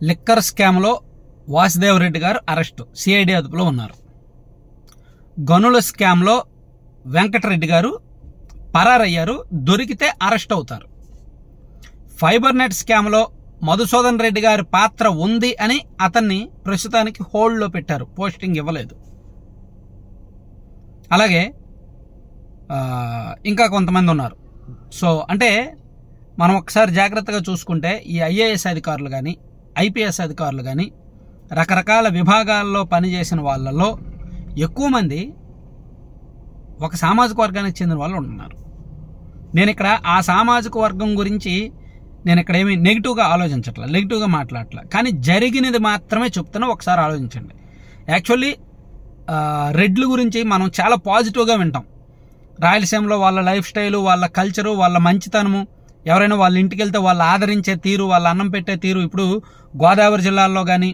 Liquor స్కామ్లో వాసుదేవ్ రెడ్డి గారు arrest, CID అదుపులో ఉన్నారు. గనుల స్కామ్లో వెంకటరెడ్డి గారు పరారయ్యారు, దొరికితే అరెస్ట్ అవుతారు. ఫైబర్ నెట్ స్కామ్లో మధుసూదన్ రెడ్డి గారి పాత్ర ఉంది అని అతన్ని ప్రస్తుతానికి హోల్డ్లో పెట్టారు, పోస్టింగ్ ఇవ్వలేదు. అలాగే ఇంకా కొంతమంది ఉన్నారు. సో అంటే మనం ఒకసారి జాగ్రత్తగా చూసుకుంటే ఈ ఐఏఎస్ అధికారులు కానీ ఐపీఎస్ అధికారులు కానీ రకరకాల విభాగాల్లో పనిచేసిన వాళ్ళలో ఎక్కువ మంది ఒక సామాజిక వర్గానికి చెందిన వాళ్ళు ఉంటున్నారు. నేను ఇక్కడ ఆ సామాజిక వర్గం గురించి నేను ఇక్కడ ఏమి నెగిటివ్గా ఆలోచించట్లా, నెగిటివ్గా మాట్లాడట్లా, కానీ జరిగినది మాత్రమే చెప్తున్నా. ఒకసారి ఆలోచించండి. యాక్చువల్లీ రెడ్ల గురించి మనం చాలా పాజిటివ్గా వింటాం. రాయలసీమలో వాళ్ళ లైఫ్ స్టైలు, వాళ్ళ కల్చరు, వాళ్ళ మంచితనము, ఎవరైనా వాళ్ళ ఇంటికి వెళ్తే వాళ్ళు ఆదరించే తీరు, వాళ్ళ అన్నం పెట్టే తీరు. ఇప్పుడు గోదావరి జిల్లాల్లో కానీ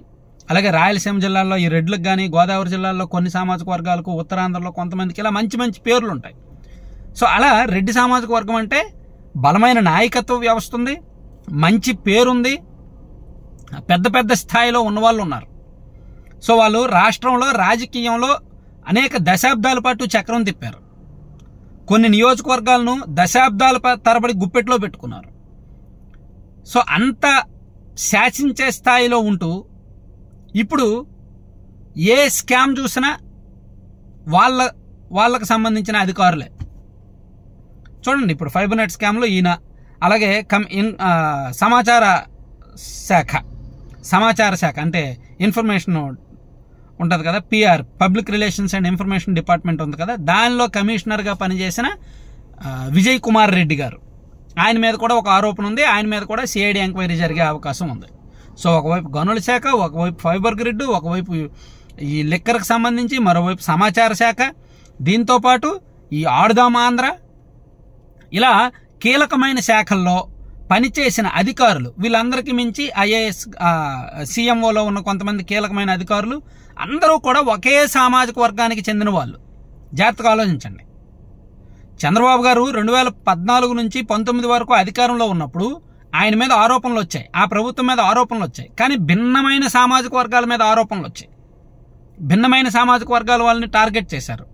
అలాగే రాయలసీమ జిల్లాల్లో ఈ రెడ్లకు కానీ, గోదావరి జిల్లాల్లో కొన్ని సామాజిక వర్గాలకు, ఉత్తరాంధ్రలో కొంతమందికి ఇలా మంచి మంచి పేర్లు ఉంటాయి. సో అలా రెడ్డి సామాజిక వర్గం అంటే బలమైన నాయకత్వ వ్యవస్థ ఉంది, మంచి పేరుంది, పెద్ద పెద్ద స్థాయిలో ఉన్నవాళ్ళు ఉన్నారు. సో వాళ్ళు రాష్ట్రంలో రాజకీయంలో అనేక దశాబ్దాల పాటు చక్రం తిప్పారు. కొన్ని నియోజకవర్గాలను దశాబ్దాల తరబడి గుప్పెట్లో పెట్టుకున్నారు. సో అంత శాసించే స్థాయిలో ఉంటూ ఇప్పుడు ఏ స్కామ్ చూసినా వాళ్ళకు సంబంధించిన అధికారులే. చూడండి, ఇప్పుడు ఫైబర్ నెట్ స్కామ్లో ఈయన, అలాగే సమాచార శాఖ అంటే ఇన్ఫర్మేషన్ ఉంటుంది కదా, PR, public relations and information department ఉంది కదా, దానిలో కమిషనర్గా పనిచేసిన విజయ్ కుమార్ రెడ్డి గారు, ఆయన మీద కూడా ఒక ఆరోపణ ఉంది. ఆయన మీద కూడా సిఐడి ఎంక్వైరీ జరిగే అవకాశం ఉంది. సో ఒకవైపు గనుల శాఖ, ఒకవైపు ఫైబర్ గ్రిడ్, ఒకవైపు ఈ లిక్కర్కి సంబంధించి, మరోవైపు సమాచార శాఖ, దీంతోపాటు ఈ ఆడుదాం ఆంధ్ర, ఇలా కీలకమైన శాఖల్లో పనిచేసిన అధికారులు, వీళ్ళందరికీ మించి ఐఏఎస్, సీఎంఓలో ఉన్న కొంతమంది కీలకమైన అధికారులు అందరూ కూడా ఒకే సామాజిక వర్గానికి చెందిన వాళ్ళు. జాగ్రత్తగా ఆలోచించండి. చంద్రబాబు గారు 2014 నుంచి 19 వరకు అధికారంలో ఉన్నప్పుడు ఆయన మీద ఆరోపణలు వచ్చాయి, ఆ ప్రభుత్వం మీద ఆరోపణలు వచ్చాయి, కానీ భిన్నమైన సామాజిక వర్గాల మీద ఆరోపణలు వచ్చాయి. భిన్నమైన సామాజిక వర్గాల వాళ్ళని టార్గెట్ చేశారు.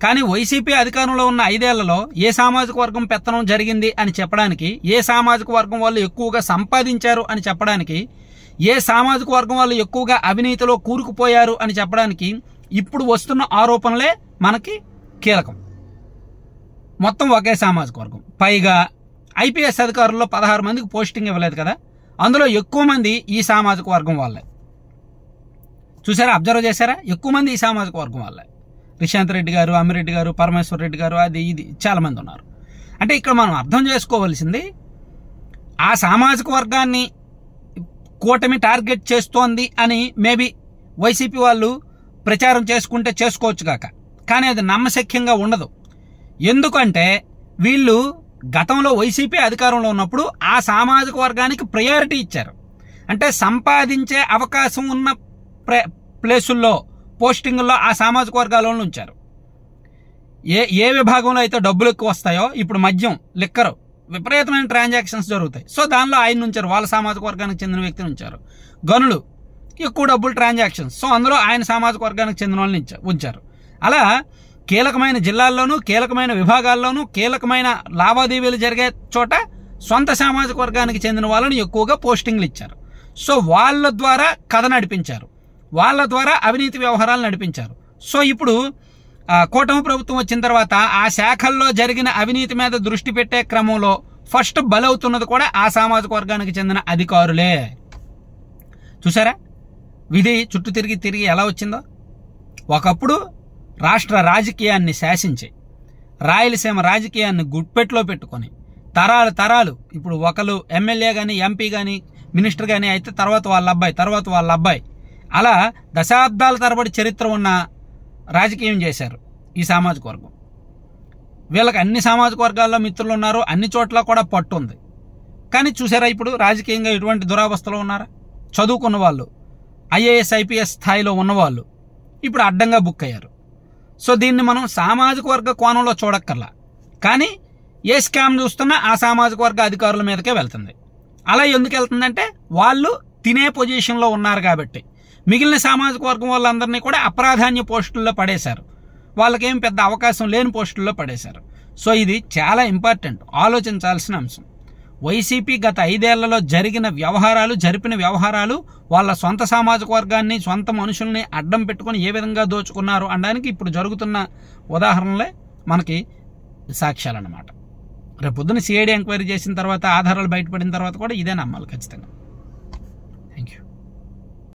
కానీ వైసీపీ అధికారంలో ఉన్న 5 ఏళ్లలో ఏ సామాజిక వర్గం పెత్తనం జరిగింది అని చెప్పడానికి, ఏ సామాజిక వర్గం వాళ్ళు ఎక్కువగా సంపాదించారు అని చెప్పడానికి, ఏ సామాజిక వర్గం వాళ్ళు ఎక్కువగా అవినీతిలో కూరుకుపోయారు అని చెప్పడానికి ఇప్పుడు వస్తున్న ఆరోపణలే మనకి కీలకం. మొత్తం ఒకే సామాజిక వర్గం. పైగా ఐపీఎస్ అధికారుల్లో 16 మందికి పోస్టింగ్ ఇవ్వలేదు కదా, అందులో ఎక్కువ మంది ఈ సామాజిక వర్గం వాళ్ళే. చూసారా, అబ్జర్వ్ చేశారా? ఎక్కువ మంది ఈ సామాజిక వర్గం వాళ్ళే. రిశాంత్ రెడ్డి గారు, అమ్మిరెడ్డి గారు, పరమేశ్వర రెడ్డి గారు, అది ఇది చాలా మంది ఉన్నారు. అంటే ఇక్కడ మనం అర్థం చేసుకోవాల్సింది, ఆ సామాజిక వర్గాన్ని కూటమి టార్గెట్ చేస్తోంది అని మేబీ వైసీపీ వాళ్ళు ప్రచారం చేసుకుంటే చేసుకోవచ్చు కాక, కానీ అది నమ్మశక్యంగా ఉండదు. ఎందుకంటే వీళ్ళు గతంలో వైసీపీ అధికారంలో ఉన్నప్పుడు ఆ సామాజిక వర్గానికి ప్రయారిటీ ఇచ్చారు. అంటే సంపాదించే అవకాశం ఉన్న ప్లేసుల్లో, పోస్టింగుల్లో ఆ సామాజిక వర్గాలను ఉంచారు. ఏ విభాగంలో అయితే డబ్బులు ఎక్కువ వస్తాయో, ఇప్పుడు మద్యం, లిక్కరు, విపరీతమైన ట్రాన్సాక్షన్స్ జరుగుతాయి. సో దానిలో ఆయన ఉంచారు, వాళ్ళ సామాజిక వర్గానికి చెందిన వ్యక్తిని ఉంచారు. గనులు, ఎక్కువ డబ్బులు ట్రాన్సాక్షన్స్, సో అందులో ఆయన సామాజిక వర్గానికి చెందిన వాళ్ళని ఉంచారు. అలా కీలకమైన జిల్లాల్లోనూ, కీలకమైన విభాగాల్లోనూ, కీలకమైన లావాదేవీలు జరిగే చోట సొంత సామాజిక వర్గానికి చెందిన వాళ్ళని ఎక్కువగా పోస్టింగ్లు ఇచ్చారు. సో వాళ్ళ ద్వారా కథ నడిపించారు, వాళ్ళ ద్వారా అవినీతి వ్యవహారాలు నడిపించారు. సో ఇప్పుడు కూటమి ప్రభుత్వం వచ్చిన తర్వాత ఆ శాఖల్లో జరిగిన అవినీతి మీద దృష్టి పెట్టే క్రమంలో ఫస్ట్ బలవుతున్నది కూడా ఆ సామాజిక వర్గానికి చెందిన అధికారులే. చూసారా, విధి చుట్టూ తిరిగి ఎలా వచ్చిందో. ఒకప్పుడు రాష్ట్ర రాజకీయాన్ని శాసించి, రాయలసీమ రాజకీయాన్ని గుప్పెట్లో పెట్టుకొని తరాలు ఇప్పుడు ఒకరు ఎమ్మెల్యే కానీ, ఎంపీ కానీ, మినిస్టర్ కానీ అయితే తర్వాత వాళ్ళ అబ్బాయి, అలా దశాబ్దాల తరబడి చరిత్ర ఉన్న రాజకీయం చేశారు ఈ సామాజిక వర్గం. వీళ్ళకి అన్ని సామాజిక వర్గాల్లో మిత్రులు ఉన్నారు, అన్ని చోట్ల కూడా పట్టు ఉంది. కానీ చూసారా, ఇప్పుడు రాజకీయంగా ఎటువంటి దురావస్థలో ఉన్నారా? చదువుకున్న వాళ్ళు, ఐఏఎస్ ఐపీఎస్ స్థాయిలో ఉన్నవాళ్ళు ఇప్పుడు అడ్డంగా బుక్ అయ్యారు. సో దీన్ని మనం సామాజిక వర్గ కోణంలో చూడక్కర్లా, కానీ ఏ స్కామ్ చూస్తున్నా ఆ సామాజిక వర్గ అధికారుల మీదకే వెళ్తుంది. అలా ఎందుకు వెళ్తుందంటే వాళ్ళు తినే పొజిషన్లో ఉన్నారు కాబట్టి మిగిలిన సామాజిక వర్గం వాళ్ళందరినీ కూడా అప్రాధాన్య పోస్టుల్లో పడేశారు. వాళ్ళకేం పెద్ద అవకాశం లేని పోస్టుల్లో పడేశారు. సో ఇది చాలా ఇంపార్టెంట్, ఆలోచించాల్సిన అంశం. వైసీపీ గత 5 ఏళ్లలో జరిపిన వ్యవహారాలు వాళ్ళ సొంత సామాజిక వర్గాన్ని, సొంత మనుషుల్ని అడ్డం పెట్టుకుని ఏ విధంగా దోచుకున్నారు అనడానికి ఇప్పుడు జరుగుతున్న ఉదాహరణలే మనకి సాక్ష్యాలన్నమాట. రేపు పొద్దున సిఐడి ఎంక్వైరీ చేసిన తర్వాత, ఆధారాలు బయటపడిన తర్వాత కూడా ఇదే నమ్మాలి ఖచ్చితంగా.